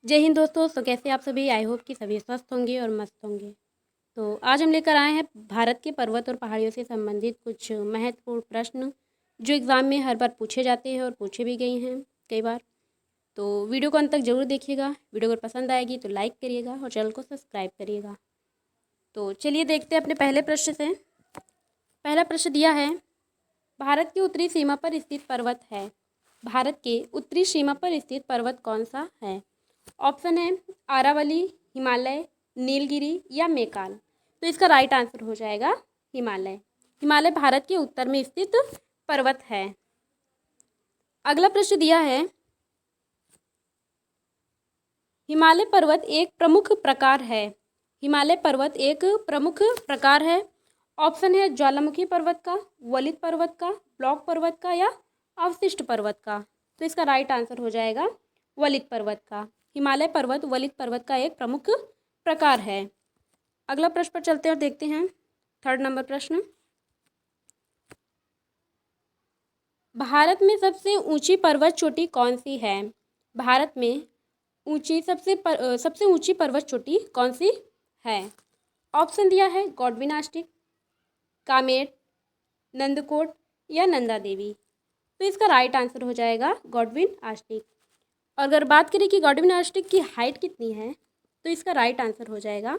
जय हिंद दोस्तों। तो कैसे आप सभी? आई होप कि सभी स्वस्थ होंगे और मस्त होंगे। तो आज हम लेकर आए हैं भारत के पर्वत और पहाड़ियों से संबंधित कुछ महत्वपूर्ण प्रश्न जो एग्ज़ाम में हर बार पूछे जाते हैं और पूछे भी गए हैं कई बार। तो वीडियो को अंत तक ज़रूर देखिएगा। वीडियो अगर पसंद आएगी तो लाइक करिएगा और चैनल को सब्सक्राइब करिएगा। तो चलिए देखते हैं अपने पहले प्रश्न से। पहला प्रश्न दिया है, भारत की उत्तरी सीमा पर स्थित पर्वत है। भारत के उत्तरी सीमा पर स्थित पर्वत कौन सा है? ऑप्शन है आरावली, हिमालय, नीलगिरी या मैकाल। तो इसका राइट आंसर हो जाएगा हिमालय। हिमालय भारत के उत्तर में स्थित पर्वत है। अगला प्रश्न दिया है, हिमालय पर्वत एक प्रमुख प्रकार है। हिमालय पर्वत एक प्रमुख प्रकार है। ऑप्शन है ज्वालामुखी पर्वत का, वलित पर्वत का, ब्लॉक पर्वत का या अवशिष्ट पर्वत का। तो इसका राइट आंसर हो जाएगा वलित पर्वत का। हिमालय पर्वत वलित पर्वत का एक प्रमुख प्रकार है। अगला प्रश्न पर चलते हैं और देखते हैं थर्ड नंबर प्रश्न। भारत में सबसे ऊंची पर्वत चोटी कौन सी है? भारत में सबसे ऊंची पर्वत चोटी कौन सी है? ऑप्शन दिया है गॉडविन आस्टिक, कामेट, नंदकोट या नंदा देवी। तो इसका राइट आंसर हो जाएगा गॉडविन आस्टिक। और अगर बात करें कि गॉडविन आस्टिक की हाइट कितनी है, तो इसका राइट आंसर हो जाएगा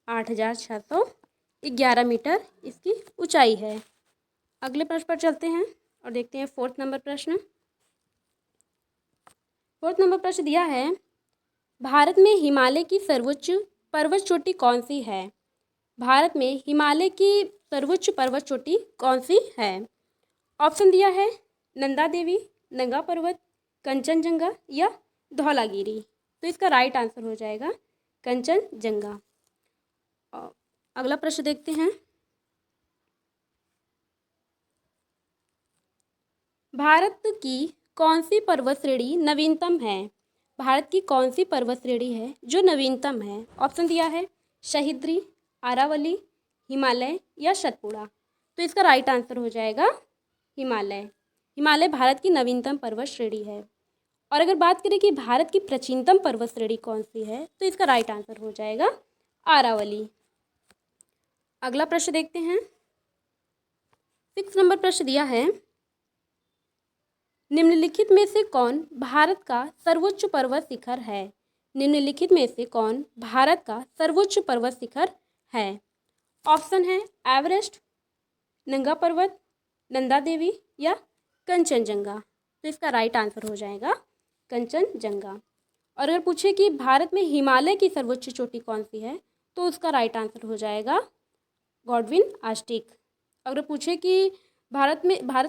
8,611 मीटर इसकी ऊंचाई है। अगले प्रश्न पर चलते हैं और देखते हैं फोर्थ नंबर प्रश्न। फोर्थ नंबर प्रश्न दिया है, भारत में हिमालय की सर्वोच्च पर्वत चोटी कौन सी है? भारत में हिमालय की सर्वोच्च पर्वत चोटी कौन सी है? ऑप्शन दिया है नंदा देवी, नंगा पर्वत, कंचनजंगा या धौलागिरी। तो इसका राइट आंसर हो जाएगा कंचनजंगा। अगला प्रश्न देखते हैं, भारत की कौन सी पर्वत श्रेणी नवीनतम है? भारत की कौन सी पर्वत श्रेणी है जो नवीनतम है? ऑप्शन दिया है सह्याद्री, अरावली, हिमालय या सतपुड़ा। तो इसका राइट आंसर हो जाएगा हिमालय। हिमालय भारत की नवीनतम पर्वत श्रेणी है। और अगर बात करें कि भारत की प्राचीनतम पर्वत श्रेणी कौन सी है, तो इसका राइट आंसर हो जाएगा अरावली। अगला प्रश्न देखते हैं, 6 नंबर प्रश्न दिया है, निम्नलिखित में से कौन भारत का सर्वोच्च पर्वत शिखर है? निम्नलिखित में से कौन भारत का सर्वोच्च पर्वत शिखर है? ऑप्शन है एवरेस्ट, नंगा पर्वत, नंदा देवी या कंचनजंगा। तो इसका राइट आंसर हो जाएगा कंचनजंगा। और अगर पूछे कि भारत में हिमालय की सर्वोच्च चोटी कौन सी है, तो उसका राइट आंसर हो जाएगा गॉडविन आस्टिक। अगर पूछे कि भारत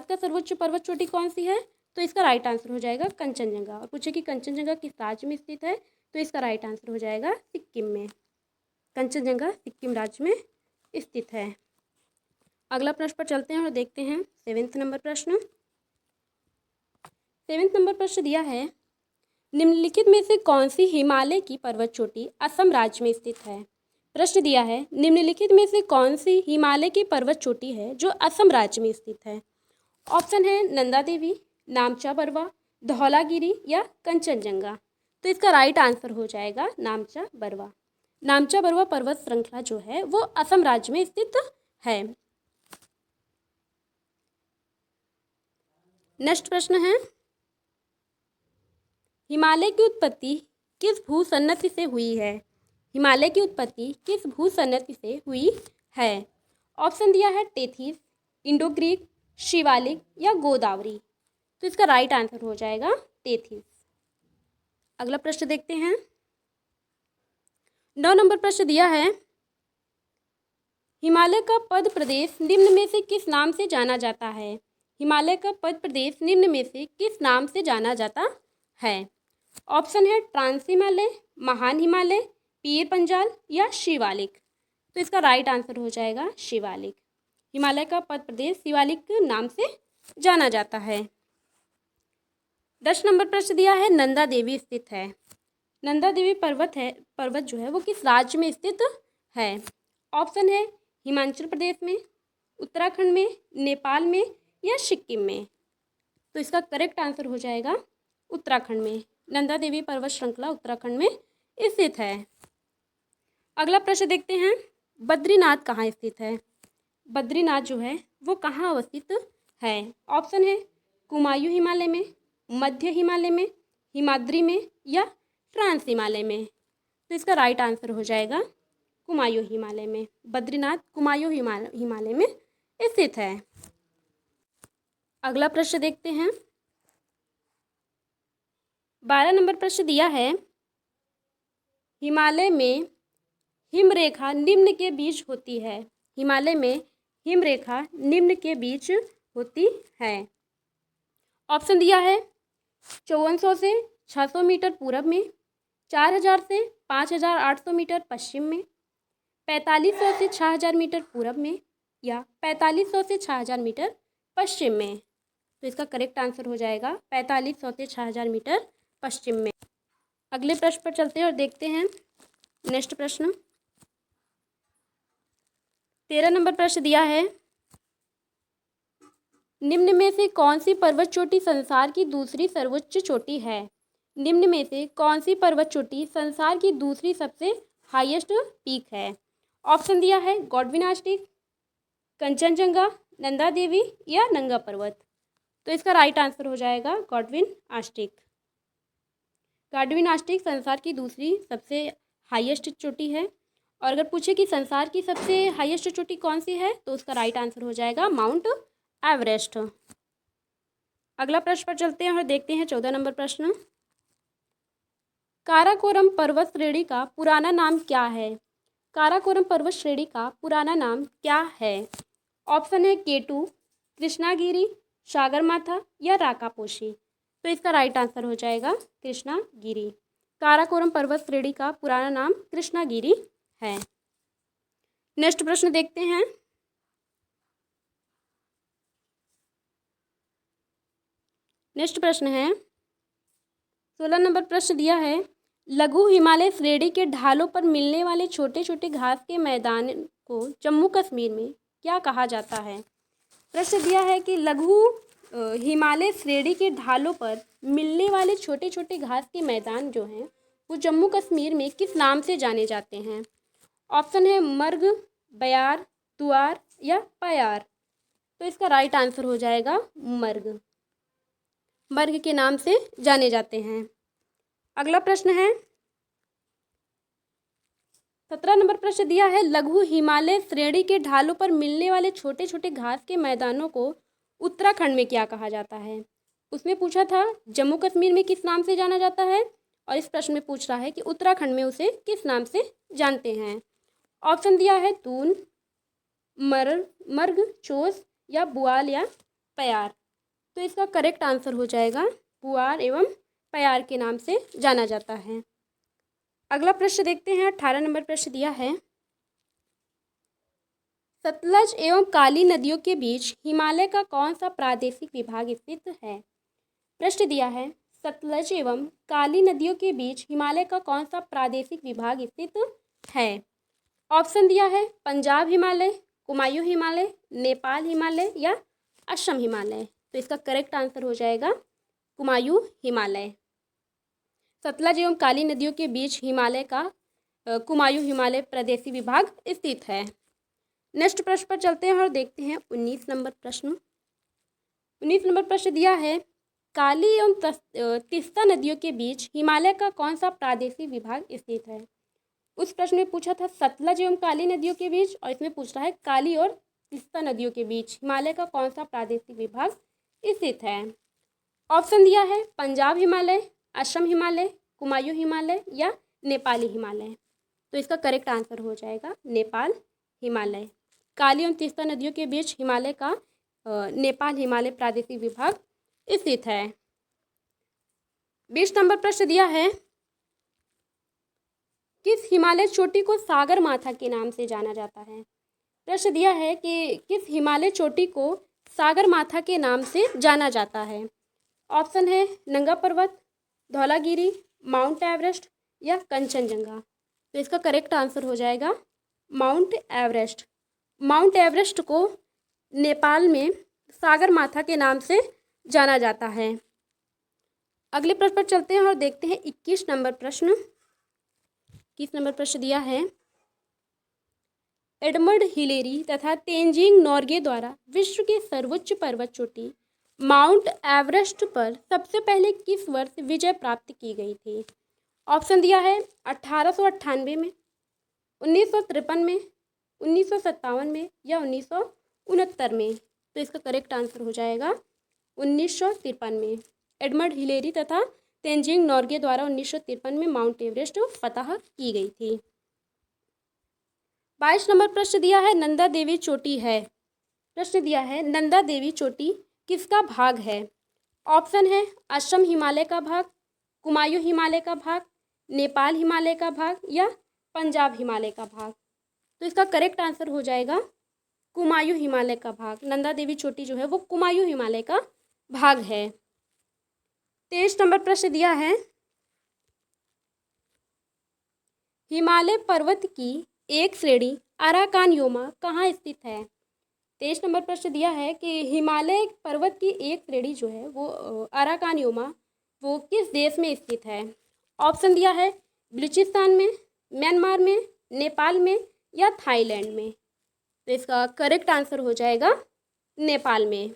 का सर्वोच्च पर्वत चोटी कौन सी है, तो इसका राइट आंसर हो जाएगा कंचनजंगा। और पूछे कि कंचनजंगा किस राज्य में स्थित है, तो इसका राइट आंसर हो जाएगा सिक्किम में। कंचनजंगा सिक्किम राज्य में स्थित है। अगला प्रश्न पर चलते हैं और देखते हैं 7 नंबर प्रश्न। 7 नंबर प्रश्न दिया है, निम्नलिखित में से कौन सी हिमालय की पर्वत चोटी असम राज्य में स्थित है? प्रश्न दिया है, निम्नलिखित में से कौन सी हिमालय की पर्वत चोटी है जो असम राज्य में स्थित है? ऑप्शन है नंदा देवी, नामचा बरवा, धौलागिरी या कंचनजंगा। तो इसका राइट आंसर हो जाएगा नामचा बरवा। नामचा बरवा पर्वत श्रृंखला जो है वो असम राज्य में स्थित है। नेक्स्ट प्रश्न है, हिमालय की उत्पत्ति किस भूसन्नति से हुई है? हिमालय की उत्पत्ति किस भूसन्नति से हुई है? ऑप्शन दिया है टेथिस, इंडो ग्रीक, शिवालिक या गोदावरी। तो इसका राइट आंसर हो जाएगा टेथिस। अगला प्रश्न देखते हैं, 9 नंबर प्रश्न दिया है, हिमालय का पद प्रदेश निम्न में से किस नाम से जाना जाता है? हिमालय का पद प्रदेश निम्न में से किस नाम से जाना जाता है? ऑप्शन है ट्रांस हिमालय, महान हिमालय, पीर पंजाल या शिवालिक। तो इसका राइट आंसर हो जाएगा शिवालिक। हिमालय का पद प्रदेश शिवालिक नाम से जाना जाता है। 10 नंबर प्रश्न दिया है, नंदा देवी स्थित है। नंदा देवी पर्वत जो है वो किस राज्य में स्थित है? ऑप्शन है हिमाचल प्रदेश में, उत्तराखंड में, नेपाल में या सिक्किम में। तो इसका करेक्ट आंसर हो जाएगा उत्तराखंड में। नंदा देवी पर्वत श्रृंखला उत्तराखंड में स्थित है। अगला प्रश्न देखते हैं, बद्रीनाथ कहाँ स्थित है? बद्रीनाथ जो है वो कहाँ अवस्थित है? ऑप्शन है कुमायूं हिमालय में, मध्य हिमालय में, हिमाद्री में या ट्रांस हिमालय में। तो इसका राइट आंसर हो जाएगा कुमायूं हिमालय में। बद्रीनाथ कुमायूं हिमालय में स्थित है। अगला प्रश्न देखते हैं, 12 नंबर प्रश्न दिया है, हिमालय में हिमरेखा निम्न के बीच होती है। हिमालय में हिमरेखा निम्न के बीच होती है। ऑप्शन दिया है 5400 से 600 मीटर पूरब में, 4000 से 5800 मीटर पश्चिम में, 4500 से 6000 मीटर पूरब में या 4500 से 6000 मीटर पश्चिम में। तो इसका करेक्ट आंसर हो जाएगा 4500 से 6000 मीटर पश्चिम में। अगले प्रश्न पर चलते हैं और देखते हैं नेक्स्ट प्रश्न। 13 नंबर प्रश्न दिया है, निम्न में से कौन सी पर्वत चोटी संसार की दूसरी सर्वोच्च चोटी है? निम्न में से कौन सी पर्वत चोटी संसार की दूसरी सबसे हाईएस्ट पीक है? ऑप्शन दिया है गॉडविन आस्टिक, कंचनजंगा, नंदा देवी या नंगा पर्वत। तो इसका राइट आंसर हो जाएगा गॉडविन आस्टिक। गॉडविन आस्टिक संसार की दूसरी सबसे हाईएस्ट चोटी है। और अगर पूछे कि संसार की सबसे हाईएस्ट चोटी कौन सी है, तो उसका राइट आंसर हो जाएगा माउंट एवरेस्ट। अगला प्रश्न पर चलते हैं और देखते हैं 14 नंबर प्रश्न। काराकोरम पर्वत श्रेणी का पुराना नाम क्या है? काराकोरम पर्वत श्रेणी का पुराना नाम क्या है? ऑप्शन है केटू, कृष्णागिरी, सागरमाथा या राकापोशी। तो इसका राइट आंसर हो जाएगा कृष्णागिरी। काराकोरम पर्वत श्रेणी का पुराना नाम कृष्णागिरी है। नेक्स्ट प्रश्न देखते हैं, नेक्स्ट प्रश्न है 16 नंबर प्रश्न दिया है, लघु हिमालय श्रेणी के ढालों पर मिलने वाले छोटे छोटे घास के मैदान को जम्मू कश्मीर में क्या कहा जाता है? प्रश्न दिया है कि लघु हिमालय श्रेणी के ढालों पर मिलने वाले छोटे छोटे घास के मैदान जो हैं वो जम्मू कश्मीर में किस नाम से जाने जाते हैं? ऑप्शन है मर्ग, बयार, तुआर या पयार। तो इसका राइट आंसर हो जाएगा मर्ग। मर्ग के नाम से जाने जाते हैं। अगला प्रश्न है 17 नंबर प्रश्न दिया है, लघु हिमालय श्रेणी के ढालों पर मिलने वाले छोटे छोटे घास के मैदानों को उत्तराखंड में क्या कहा जाता है? उसमें पूछा था जम्मू कश्मीर में किस नाम से जाना जाता है, और इस प्रश्न में पूछ रहा है कि उत्तराखंड में उसे किस नाम से जानते हैं। ऑप्शन दिया है तून, मर्ग, चोस या बुआल या पयार। तो इसका करेक्ट आंसर हो जाएगा पुआर एवं पयार के नाम से जाना जाता है। अगला प्रश्न देखते हैं 18 नंबर प्रश्न दिया है, सतलज एवं काली नदियों के बीच हिमालय का कौन सा प्रादेशिक विभाग स्थित है? प्रश्न दिया है सतलज एवं काली नदियों के बीच हिमालय का कौन सा प्रादेशिक विभाग स्थित है? ऑप्शन दिया है पंजाब हिमालय, कुमायूं हिमालय, नेपाल हिमालय या असम हिमालय। तो इसका करेक्ट आंसर हो जाएगा कुमायूं हिमालय। सतलज एवं काली नदियों के बीच हिमालय का कुमायूं हिमालय प्रादेशिक विभाग स्थित है। नेक्स्ट प्रश्न पर चलते हैं और देखते हैं 19 नंबर प्रश्न। 19 नंबर प्रश्न दिया है, काली एवं तीस्ता नदियों के बीच हिमालय का कौन सा प्रादेशिक विभाग स्थित है? उस प्रश्न में पूछा था सतलज एवं काली नदियों के बीच, और इसमें पूछ रहा है काली और तीस्ता नदियों के बीच हिमालय का कौन सा प्रादेशिक विभाग स्थित है। ऑप्शन दिया है पंजाब हिमालय, असम हिमालय, कुमायूं हिमालय या नेपाली हिमालय। तो इसका करेक्ट आंसर हो जाएगा नेपाल हिमालय। काली और तीस्ता नदियों के बीच हिमालय का नेपाल हिमालय प्रादेशिक विभाग स्थित है। 20 नंबर प्रश्न दिया है, किस हिमालय चोटी को सागर माथा के नाम से जाना जाता है? प्रश्न दिया है कि किस हिमालय चोटी को सागर माथा के नाम से जाना जाता है। ऑप्शन है नंगा पर्वत, धौलागिरी, माउंट एवरेस्ट या कंचनजंगा। तो इसका करेक्ट आंसर हो जाएगा माउंट एवरेस्ट। माउंट एवरेस्ट को नेपाल में सागर माथा के नाम से जाना जाता है। अगले प्रश्न पर चलते हैं और देखते हैं 21 नंबर प्रश्न। 21 नंबर प्रश्न दिया है, एडमंड हिलेरी तथा तेनजिंग नोर्गे द्वारा विश्व के सर्वोच्च पर्वत चोटी माउंट एवरेस्ट पर सबसे पहले किस वर्ष विजय प्राप्त की गई थी? ऑप्शन दिया है 1898 में, 1953 में, 1957 में या 1969 में। तो इसका करेक्ट आंसर हो जाएगा 1953 में। एडमंड हिलेरी तथा तेनजिंग नोर्गे द्वारा 1953 में माउंट एवरेस्ट फतह की गई थी। 22 नंबर प्रश्न दिया है, नंदा देवी चोटी है। प्रश्न दिया है, नंदा देवी चोटी किसका भाग है? ऑप्शन है असम हिमालय का भाग, कुमायूं हिमालय का भाग, नेपाल हिमालय का भाग या पंजाब हिमालय का भाग। तो इसका करेक्ट आंसर हो जाएगा कुमायूं हिमालय का भाग। नंदा देवी चोटी जो है वो कुमायूं हिमालय का भाग है। 23 नंबर प्रश्न दिया है, हिमालय पर्वत की एक श्रेणी अराकानयोमा कहाँ स्थित है? 23 नंबर प्रश्न दिया है कि हिमालय पर्वत की एक श्रेणी जो है वो अराकानयोमा वो किस देश में स्थित है? ऑप्शन दिया है बलूचिस्तान में, म्यांमार में, नेपाल में या थाईलैंड में। तो इसका करेक्ट आंसर हो जाएगा नेपाल में।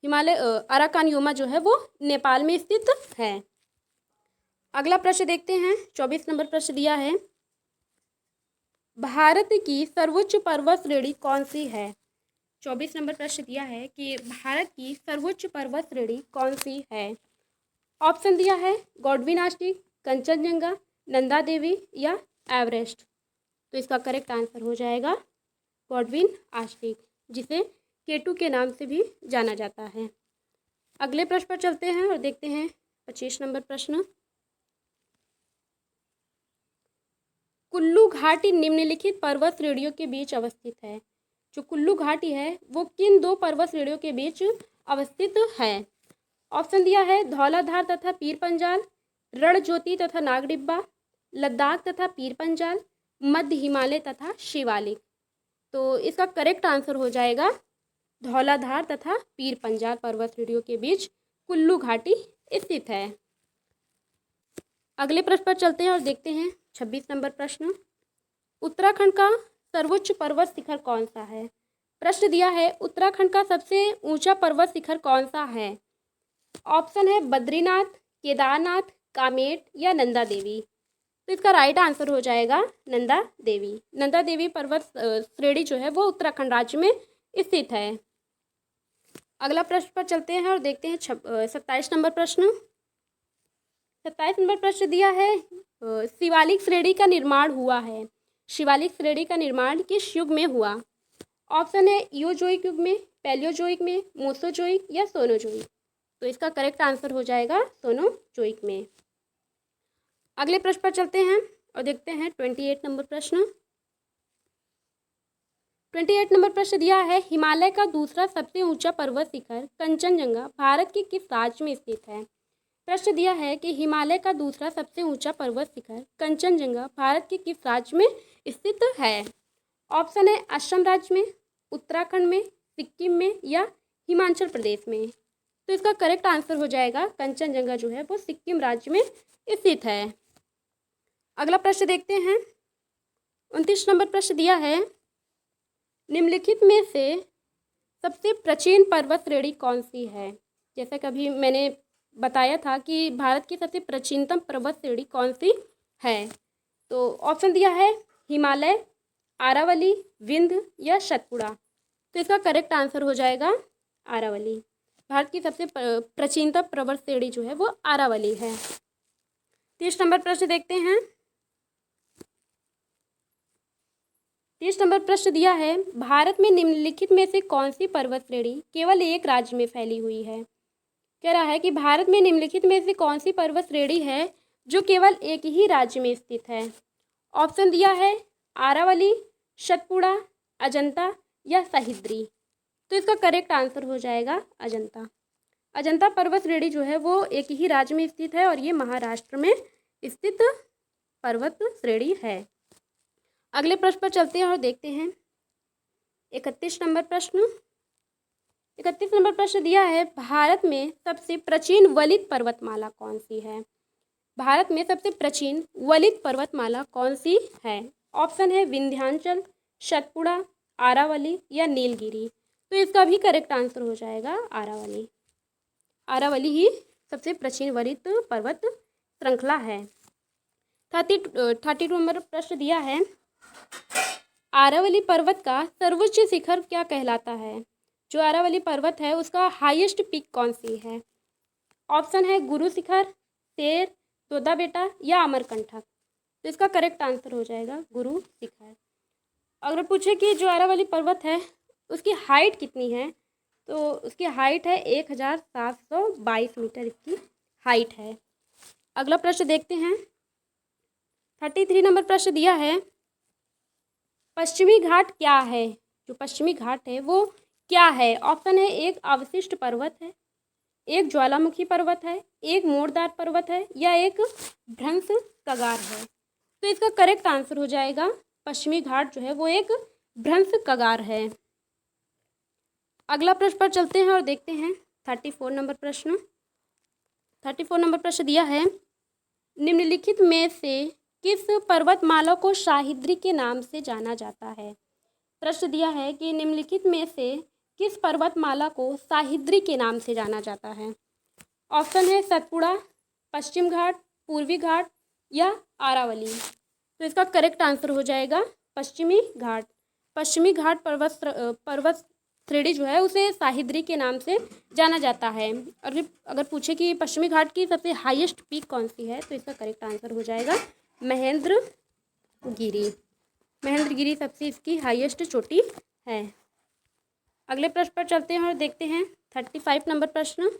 हिमालय अराकानयोमा जो है वो नेपाल में स्थित है। अगला प्रश्न देखते हैं, 24 नंबर प्रश्न दिया है, भारत की सर्वोच्च पर्वत श्रेणी कौन सी है? 24 नंबर प्रश्न दिया है कि भारत की सर्वोच्च पर्वत श्रेणी कौन सी है? ऑप्शन दिया है गॉडविन आस्टिक, कंचनजंगा, नंदा देवी या एवरेस्ट। तो इसका करेक्ट आंसर हो जाएगा गॉडविन आस्टिक, जिसे केटू के नाम से भी जाना जाता है। अगले प्रश्न पर चलते हैं और देखते हैं 25 नंबर प्रश्न। कुल्लू घाटी निम्नलिखित पर्वत श्रेणियों के बीच अवस्थित है। जो कुल्लू घाटी है वो किन दो पर्वत श्रेणियों के बीच अवस्थित है? ऑप्शन दिया है धौलाधार तथा पीर पंजाल, रणज्योति तथा नागडिब्बा, लद्दाख तथा पीर पंजाल, मध्य हिमालय तथा शिवालिक। तो इसका करेक्ट आंसर हो जाएगा धौलाधार तथा पीर पंजाल पर्वत श्रेणियों के बीच कुल्लू घाटी स्थित है। अगले प्रश्न पर चलते हैं और देखते हैं 26 नंबर प्रश्न। उत्तराखंड का सर्वोच्च पर्वत शिखर कौन सा है? प्रश्न दिया है उत्तराखंड का सबसे ऊंचा पर्वत शिखर कौन सा है? ऑप्शन है बद्रीनाथ, केदारनाथ, कामेट या नंदा देवी। तो इसका राइट आंसर हो जाएगा नंदा देवी। नंदा देवी पर्वत श्रेणी जो है वो उत्तराखंड राज्य में स्थित है। अगला प्रश्न पर चलते हैं और देखते हैं 27 नंबर प्रश्न। 27 नंबर प्रश्न दिया है, शिवालिक श्रेणी का निर्माण हुआ है। शिवालिक श्रेणी का निर्माण किस युग में हुआ? ऑप्शन है इयोजोइक युग में, पैलियोजोइक में, मोसोजोइक या सोनोजोइक। तो इसका करेक्ट आंसर हो जाएगा सोनोजोइक में। अगले प्रश्न पर चलते हैं और देखते हैं 28 नंबर प्रश्न। 28 नंबर प्रश्न दिया है, हिमालय का दूसरा सबसे ऊंचा पर्वत शिखर कंचनजंगा भारत के किस राज्य में स्थित है? प्रश्न दिया है कि हिमालय का दूसरा सबसे ऊंचा पर्वत शिखर कंचनजंगा भारत के किस राज्य में स्थित है? ऑप्शन है असम राज्य में, उत्तराखंड में, सिक्किम में या हिमाचल प्रदेश में। तो इसका करेक्ट आंसर हो जाएगा कंचनजंगा जो है वो सिक्किम राज्य में स्थित है। अगला प्रश्न देखते हैं, 29 नंबर प्रश्न दिया है, निम्नलिखित में से सबसे प्राचीन पर्वत श्रेणी कौन सी है? जैसा कभी मैंने बताया था कि भारत की सबसे प्राचीनतम पर्वत श्रेणी कौन सी है। तो ऑप्शन दिया है हिमालय, आरावली, विंध्य या सतपुड़ा। तो इसका करेक्ट आंसर हो जाएगा आरावली। भारत की सबसे प्राचीनतम पर्वत श्रेणी जो है वो आरावली है। 30 नंबर प्रश्न देखते हैं। 30 नंबर प्रश्न दिया है, भारत में निम्नलिखित में से कौन सी पर्वत श्रेणी केवल एक राज्य में फैली हुई है? कह रहा है कि भारत में निम्नलिखित में से कौन सी पर्वत श्रेणी है जो केवल एक ही राज्य में स्थित है? ऑप्शन दिया है आरावली, सतपुड़ा, अजंता या सह्याद्री। तो इसका करेक्ट आंसर हो जाएगा अजंता। अजंता पर्वत श्रेणी जो है वो एक ही राज्य में स्थित है और ये महाराष्ट्र में स्थित पर्वत श्रेणी है। अगले प्रश्न पर चलते हैं और देखते हैं 31 नंबर प्रश्न। 31 नंबर प्रश्न दिया है, भारत में सबसे प्राचीन वलित पर्वतमाला कौन सी है? भारत में सबसे प्राचीन वलित पर्वतमाला कौन सी है? ऑप्शन है विंध्याचल, सतपुड़ा, आरावली या नीलगिरी। तो इसका भी करेक्ट आंसर हो जाएगा आरावली। आरावली ही सबसे प्राचीन वलित पर्वत श्रृंखला है। 32 नंबर प्रश्न दिया है, आरावली पर्वत का सर्वोच्च शिखर क्या कहलाता है? जो आरावली पर्वत है उसका हाईएस्ट पीक कौन सी है? ऑप्शन है गुरु शिखर, शेर, तोता बेटा या अमरकंटक। तो इसका करेक्ट आंसर हो जाएगा गुरु शिखर। अगर पूछे कि जो आरावली पर्वत है उसकी हाइट कितनी है, तो उसकी हाइट है 1722 मीटर इसकी हाइट है। अगला प्रश्न देखते हैं। 33 नंबर प्रश्न दिया है, पश्चिमी घाट क्या है? जो पश्चिमी घाट है वो क्या है? ऑप्शन है एक अवशिष्ट पर्वत है, एक ज्वालामुखी पर्वत है, एक मोड़दार पर्वत है या एक भ्रंश कगार है। तो इसका करेक्ट आंसर हो जाएगा पश्चिमी घाट जो है वो एक भ्रंश कगार है। अगला प्रश्न पर चलते हैं और देखते हैं 34 नंबर प्रश्न। 34 नंबर प्रश्न दिया है, निम्नलिखित में से किस पर्वतमाला को सह्याद्री के नाम से जाना जाता है? प्रश्न दिया है कि निम्नलिखित में से किस पर्वतमाला को सह्याद्री के नाम से जाना जाता है? ऑप्शन है सतपुड़ा, पश्चिम घाट, पूर्वी घाट या आरावली। तो इसका करेक्ट आंसर हो जाएगा पश्चिमी घाट। पश्चिमी घाट पर्वत श्रेणी जो है उसे सह्याद्री के नाम से जाना जाता है। और अगर पूछे कि पश्चिमी घाट की सबसे हाईएस्ट पीक कौन सी है, तो इसका करेक्ट आंसर हो जाएगा महेंद्रगिरी। महेंद्रगिरी सबसे इसकी हाईएस्ट चोटी है। अगले प्रश्न पर चलते हैं और देखते हैं 35 नंबर प्रश्न।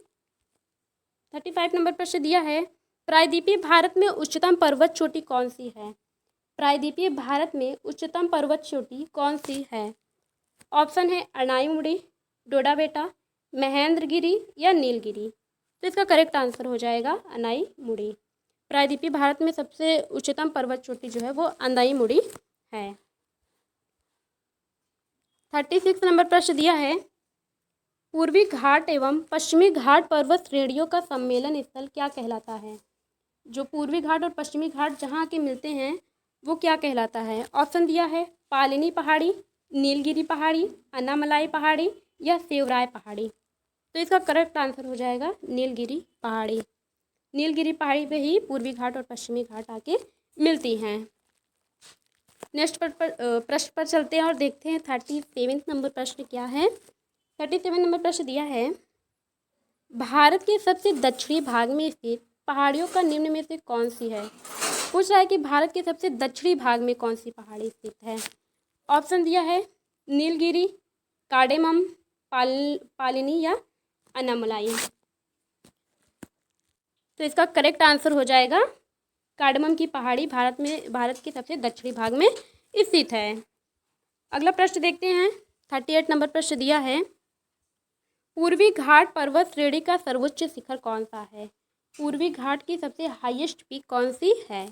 35 नंबर प्रश्न दिया है, प्रायद्वीपीय भारत में उच्चतम पर्वत चोटी कौन सी है? प्रायद्वीपीय भारत में उच्चतम पर्वत चोटी कौन सी है? ऑप्शन है अनाईमुड़ी, डोडा बेटा, महेंद्रगिरी या नीलगिरी। तो इसका करेक्ट आंसर हो जाएगा अनाईमुड़ी। प्रायद्वीपीय भारत में सबसे उच्चतम पर्वत चोटी जो है वो अनाईमुड़ी है। 36 नंबर प्रश्न दिया है, पूर्वी घाट एवं पश्चिमी घाट पर्वत श्रेणियों का सम्मेलन स्थल क्या कहलाता है? जो पूर्वी घाट और पश्चिमी घाट जहाँ के मिलते हैं वो क्या कहलाता है? ऑप्शन दिया है पालिनी पहाड़ी, नीलगिरी पहाड़ी, अन्नामलाई पहाड़ी या सेवराय पहाड़ी। तो इसका करेक्ट आंसर हो जाएगा नीलगिरी पहाड़ी। नीलगिरी पहाड़ी पे ही पूर्वी घाट और पश्चिमी घाट आके मिलती हैं। नेक्स्ट प्रश्न पर चलते हैं और देखते हैं 37 नंबर प्रश्न क्या है। 37 नंबर प्रश्न दिया है, भारत के सबसे दक्षिणी भाग में स्थित पहाड़ियों का निम्न में से कौन सी है? पूछ रहा है कि भारत के सबसे दक्षिणी भाग में कौन सी पहाड़ी स्थित है। ऑप्शन दिया है नीलगिरी, कार्डेमम, पालिनी या अन्नामलाई। तो इसका करेक्ट आंसर हो जाएगा कार्डेमम की पहाड़ी भारत के सबसे दक्षिणी भाग में स्थित है। अगला प्रश्न देखते हैं। 38 नंबर प्रश्न दिया है, पूर्वी घाट पर्वत श्रेणी का सर्वोच्च शिखर कौन सा है? पूर्वी घाट की सबसे हाईएस्ट पीक कौन सी है?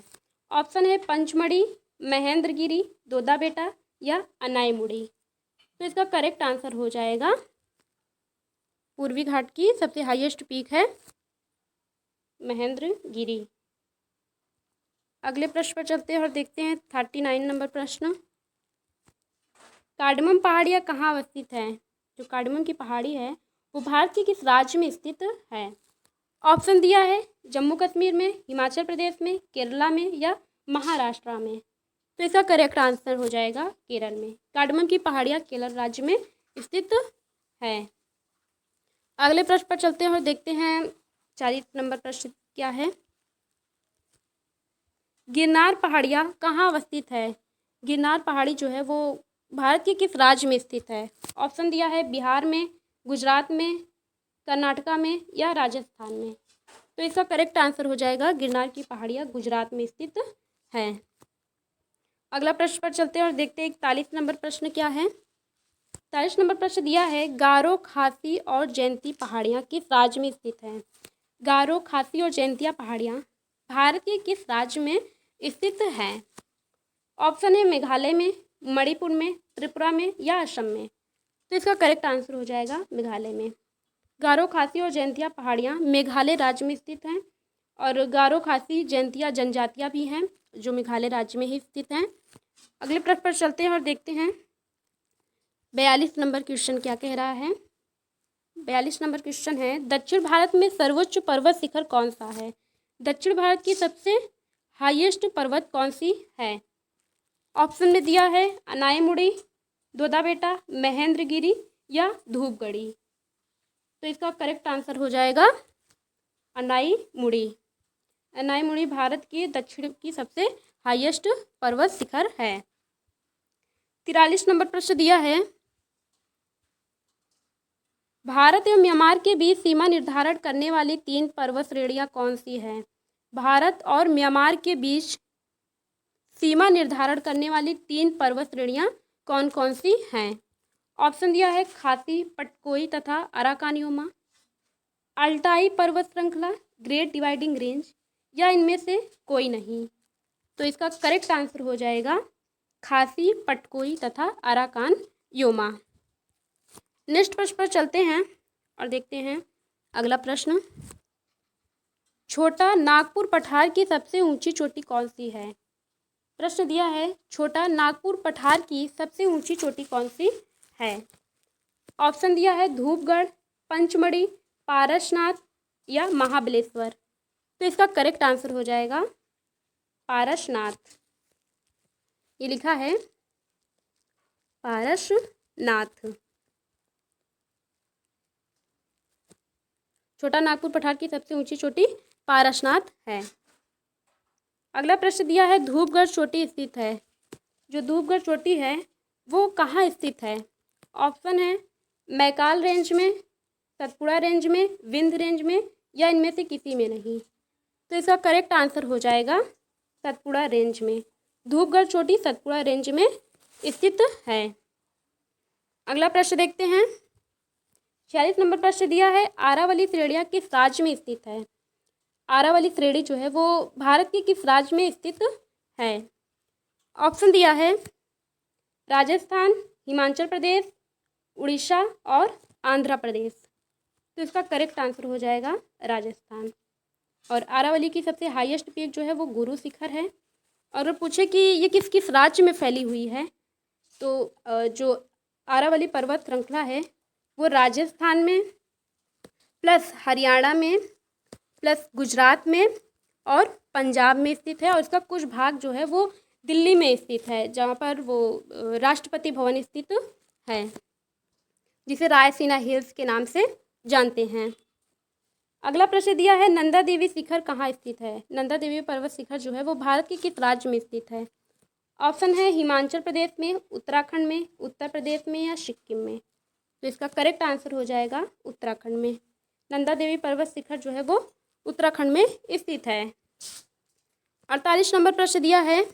ऑप्शन है पंचमढ़ी, महेंद्रगिरी, दोदा बेटा या अनाईमुड़ी। तो इसका करेक्ट आंसर हो जाएगा पूर्वी घाट की सबसे हाईएस्ट पीक है महेंद्रगिरी। अगले प्रश्न पर चलते हैं और देखते हैं 39 नंबर प्रश्न। कार्डेमम पहाड़ियाँ कहाँ अवस्थित है? जो कार्डेमम की पहाड़ी है वो भारत के किस राज्य में स्थित है? ऑप्शन दिया है जम्मू कश्मीर में, हिमाचल प्रदेश में, केरला में या महाराष्ट्र में। तो इसका करेक्ट आंसर हो जाएगा केरल में। कार्डेमम की पहाड़ियाँ केरल राज्य में स्थित है। अगले प्रश्न पर चलते हैं और देखते हैं 40 नंबर प्रश्न क्या है। गिरनार पहाड़ियाँ कहाँ अवस्थित है? गिरनार पहाड़ी जो है वो भारत के किस राज्य में स्थित है? ऑप्शन दिया है बिहार में, गुजरात में, कर्नाटका में या राजस्थान में। तो इसका करेक्ट आंसर हो जाएगा गिरनार की पहाड़ियाँ गुजरात में स्थित है। अगला प्रश्न पर चलते हैं और देखते हैं 41 नंबर प्रश्न क्या है। 41 नंबर प्रश्न दिया है, गारो, खासी और जयंती पहाड़ियाँ किस राज्य में स्थित हैं? गारो, खासी और जयंतिया पहाड़ियाँ भारत के किस राज्य में स्थित हैं? ऑप्शन है मेघालय में, मणिपुर में, त्रिपुरा में या असम में। तो इसका करेक्ट आंसर हो जाएगा मेघालय में। गारो खासी और जयंतिया पहाड़ियाँ मेघालय राज्य में स्थित हैं और गारो खासी जयंतिया जनजातियाँ भी हैं जो मेघालय राज्य में ही स्थित हैं। अगले प्रश्न पर चलते हैं और देखते हैं 42 नंबर क्वेश्चन क्या कह रहा है। 42 नंबर क्वेश्चन है, दक्षिण भारत में सर्वोच्च पर्वत शिखर कौन सा है? दक्षिण भारत की सबसे हाईएस्ट पर्वत कौन सी है? ऑप्शन में दिया है अनाईमुड़ी, दोदाबेटा, महेंद्रगिरी या धूपगढ़ी। तो इसका करेक्ट आंसर हो जाएगा अनाईमुड़ी। अनाईमुड़ी भारत के दक्षिण की सबसे हाईएस्ट पर्वत शिखर है। 43 नंबर प्रश्न दिया है, भारत एवं म्यांमार के बीच सीमा निर्धारण करने वाली 3 पर्वत श्रेणियां कौन सी हैं? भारत और म्यांमार के बीच सीमा निर्धारण करने वाली 3 पर्वत श्रेणियां कौन कौन सी हैं? ऑप्शन दिया है खासी, पटकोई तथा अराकानियोमा, अल्ताई पर्वत श्रृंखला, ग्रेट डिवाइडिंग रेंज या इनमें से कोई नहीं। तो इसका करेक्ट आंसर हो जाएगा खासी, पटकोई तथा अराकान योमा। नेक्स्ट प्रश्न पर चलते हैं और देखते हैं अगला प्रश्न, छोटा नागपुर पठार की सबसे ऊंची चोटी कौन सी है? प्रश्न दिया है छोटा नागपुर पठार की सबसे ऊंची चोटी कौन सी है? ऑप्शन दिया है धूपगढ़, पंचमढ़ी, पारसनाथ या महाबलेश्वर। तो इसका करेक्ट आंसर हो जाएगा पारसनाथ। ये लिखा है पारसनाथ। छोटा नागपुर पठार की सबसे ऊंची चोटी पारसनाथ है। अगला प्रश्न दिया है धूपगढ़ चोटी स्थित है। जो धूपगढ़ चोटी है वो कहाँ स्थित है? ऑप्शन है मैकाल रेंज में, सतपुड़ा रेंज में, विंध्य रेंज में या इनमें से किसी में नहीं। तो इसका करेक्ट आंसर हो जाएगा सतपुड़ा रेंज में। धूपगढ़ चोटी सतपुड़ा रेंज में स्थित है। अगला प्रश्न देखते हैं। 46 नंबर प्रश्न दिया है आरावली श्रेणियाँ किस राज्य में स्थित है? आरावली श्रेणी जो है वो भारत के किस राज्य में स्थित है? ऑप्शन दिया है राजस्थान, हिमाचल प्रदेश, उड़ीसा और आंध्र प्रदेश। तो इसका करेक्ट आंसर हो जाएगा राजस्थान। और आरावली की सबसे हाईएस्ट पीक जो है वो गुरु शिखर है। और अगर पूछे कि ये किस किस राज्य में फैली हुई है, तो जो आरावली पर्वत श्रृंखला है वो राजस्थान में प्लस हरियाणा में प्लस गुजरात में और पंजाब में स्थित है। और इसका कुछ भाग जो है वो दिल्ली में स्थित है, जहाँ पर वो राष्ट्रपति भवन स्थित है, जिसे रायसीना हिल्स के नाम से जानते हैं। अगला प्रश्न दिया है नंदा देवी शिखर कहाँ स्थित है? नंदा देवी पर्वत शिखर जो है वो भारत के किस राज्य में स्थित है? ऑप्शन है हिमाचल प्रदेश में, उत्तराखंड में, उत्तर प्रदेश में या सिक्किम में। तो इसका करेक्ट आंसर हो जाएगा उत्तराखंड में। नंदा देवी पर्वत शिखर जो है वो उत्तराखंड में स्थित है। 48 नंबर प्रश्न दिया है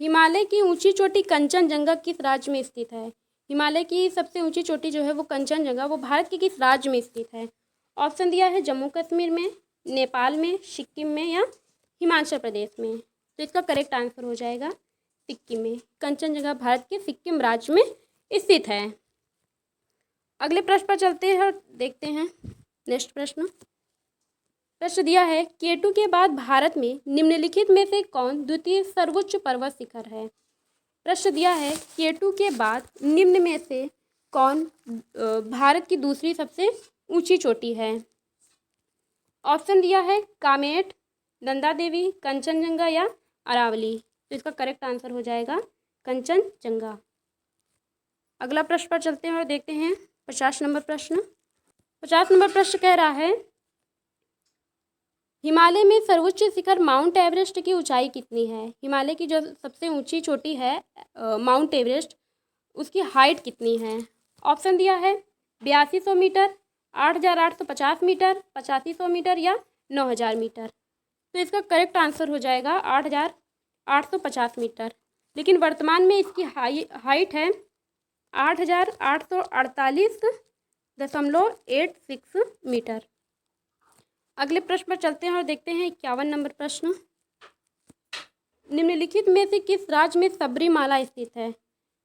हिमालय की ऊंची चोटी कंचनजंगा किस राज्य में स्थित है? हिमालय की सबसे ऊंची चोटी जो है वो कंचनजंगा वो भारत के किस राज्य में स्थित है? ऑप्शन दिया है जम्मू कश्मीर में, नेपाल में, सिक्किम में या हिमाचल प्रदेश में। तो इसका करेक्ट आंसर हो जाएगा सिक्किम में। कंचनजंगा भारत के सिक्किम राज्य में स्थित है। अगले प्रश्न पर चलते हैं और देखते हैं नेक्स्ट प्रश्न दिया है केटू के बाद भारत में निम्नलिखित में से कौन द्वितीय सर्वोच्च पर्वत शिखर है? प्रश्न दिया है केटू के बाद निम्न में से कौन भारत की दूसरी सबसे ऊंची चोटी है? ऑप्शन दिया है कामेट, नंदा देवी, कंचनजंगा या अरावली। तो इसका करेक्ट आंसर हो जाएगा कंचनजंगा। अगला प्रश्न पर चलते हैं और देखते हैं 50 नंबर प्रश्न। 50 नंबर प्रश्न कह रहा है हिमालय में सर्वोच्च शिखर माउंट एवरेस्ट की ऊंचाई कितनी है? हिमालय की जो सबसे ऊंची चोटी है माउंट एवरेस्ट, उसकी हाइट कितनी है? ऑप्शन दिया है 8200 मीटर, 8850 मीटर, 8500 मीटर या 9000 मीटर। तो इसका करेक्ट आंसर हो जाएगा 8850 मीटर। लेकिन वर्तमान में इसकी हाइट है 8848.86 मीटर। अगले प्रश्न पर चलते हैं और देखते हैं 51 नंबर प्रश्न। निम्नलिखित में से किस राज्य में सबरीमाला स्थित है?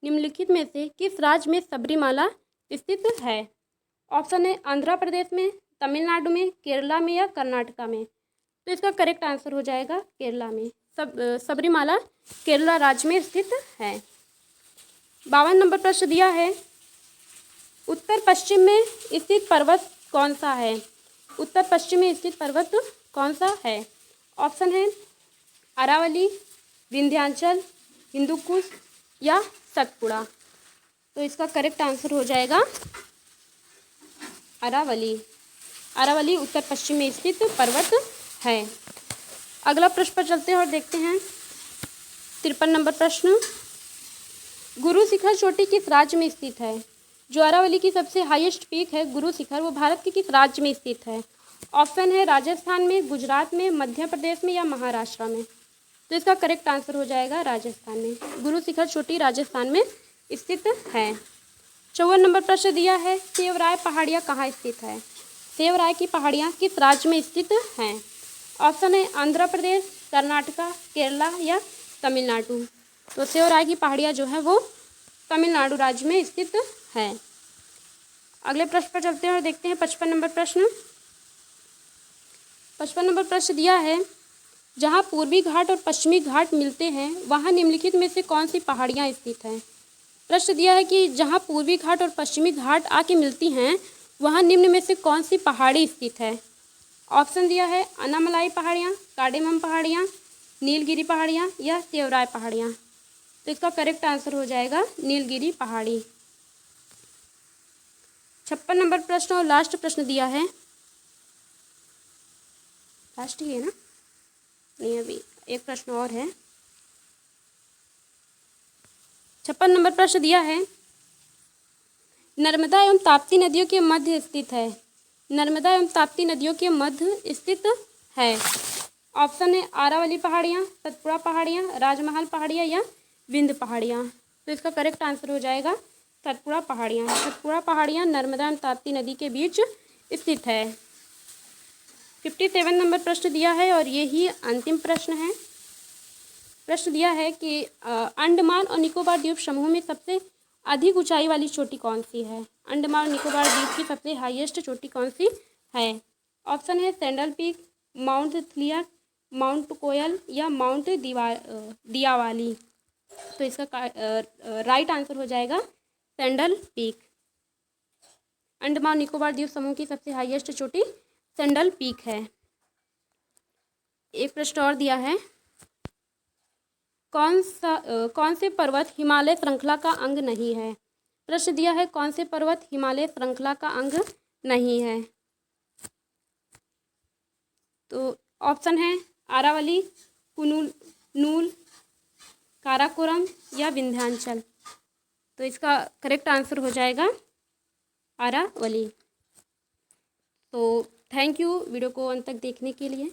निम्नलिखित में से किस राज्य में सबरीमाला स्थित है? ऑप्शन है आंध्र प्रदेश में, तमिलनाडु में, केरला में या कर्नाटका में। तो इसका करेक्ट आंसर हो जाएगा केरला में। सबरीमाला केरला राज्य में स्थित है। 52 नंबर प्रश्न दिया है, उत्तर पश्चिम में स्थित पर्वत कौन सा है? उत्तर पश्चिम में स्थित पर्वत कौन सा है? ऑप्शन है अरावली, विंध्याचल, हिंदुकुश या सतपुड़ा। तो इसका करेक्ट आंसर हो जाएगा अरावली। अरावली उत्तर पश्चिम में स्थित पर्वत है। अगला प्रश्न पर चलते हैं और देखते हैं 53 नंबर प्रश्न, गुरु शिखर चोटी किस राज्य में स्थित है? जो अरावली की सबसे हाईएस्ट पीक है गुरु शिखर, वो भारत के किस राज्य में स्थित है? ऑप्शन है राजस्थान में, गुजरात में, मध्य प्रदेश में या महाराष्ट्र में। तो इसका करेक्ट आंसर हो जाएगा राजस्थान में। गुरु शिखर चोटी राजस्थान में स्थित है। 54 नंबर प्रश्न दिया है, सेवराय पहाड़ियाँ कहाँ स्थित है? सेवराय की पहाड़ियाँ किस राज्य में स्थित हैं? ऑप्शन है आंध्र प्रदेश, कर्नाटका, केरला या तमिलनाडु। तो सेवराय की पहाड़ियाँ जो है वो तमिलनाडु राज्य में स्थित है। अगले प्रश्न पर चलते हैं और देखते हैं 55 नंबर प्रश्न। 55 नंबर प्रश्न दिया है, जहाँ पूर्वी घाट और पश्चिमी घाट मिलते हैं वहाँ निम्नलिखित में से कौन सी पहाड़ियाँ स्थित हैं? प्रश्न दिया है कि जहाँ पूर्वी घाट और पश्चिमी घाट आके मिलती हैं वहाँ निम्न में से कौन सी पहाड़ी स्थित है? ऑप्शन दिया है अनामलाई पहाड़ियाँ, कार्डेमम पहाड़ियाँ, नीलगिरी पहाड़ियाँ या सेवराय पहाड़ियाँ। तो इसका करेक्ट आंसर हो जाएगा नीलगिरी पहाड़ी। 56 नंबर प्रश्न और लास्ट प्रश्न दिया है, लास्ट ही है ना, नहीं अभी एक प्रश्न और है। 56 नंबर प्रश्न दिया है, नर्मदा एवं ताप्ती नदियों के मध्य स्थित है। नर्मदा एवं ताप्ती नदियों के मध्य स्थित है। ऑप्शन है आरावली पहाड़ियाँ, सतपुड़ा पहाड़ियाँ, राजमहल पहाड़ियाँ या विंध्य पहाड़ियाँ। तो इसका करेक्ट आंसर हो जाएगा सतपुड़ा पहाड़ियाँ। सतपुड़ा पहाड़ियाँ नर्मदा एवं ताप्ती नदी के बीच स्थित है। 57 नंबर प्रश्न दिया है और ये ही अंतिम प्रश्न है। प्रश्न दिया है कि अंडमान और निकोबार द्वीप समूह में सबसे अधिक ऊंचाई वाली चोटी कौन सी है? अंडमान और निकोबार द्वीप की सबसे हाईएस्ट चोटी कौन सी है? ऑप्शन है सैंडल पीक, माउंट थलिया, माउंट कोयल या माउंट दियावाली। तो इसका राइट आंसर हो जाएगा सैंडल पीक। अंडमान निकोबार द्वीप समूह की सबसे हाईएस्ट चोटी सैंडल पीक है। एक प्रश्न और दिया है, कौन से पर्वत हिमालय श्रृंखला का अंग नहीं है? प्रश्न दिया है कौन से पर्वत हिमालय श्रृंखला का अंग नहीं है? तो ऑप्शन है आरावली, कुनूल, नूल, काराकोरम या विंध्याचल। तो इसका करेक्ट आंसर हो जाएगा आरावली। तो थैंक यू वीडियो को अंत तक देखने के लिए।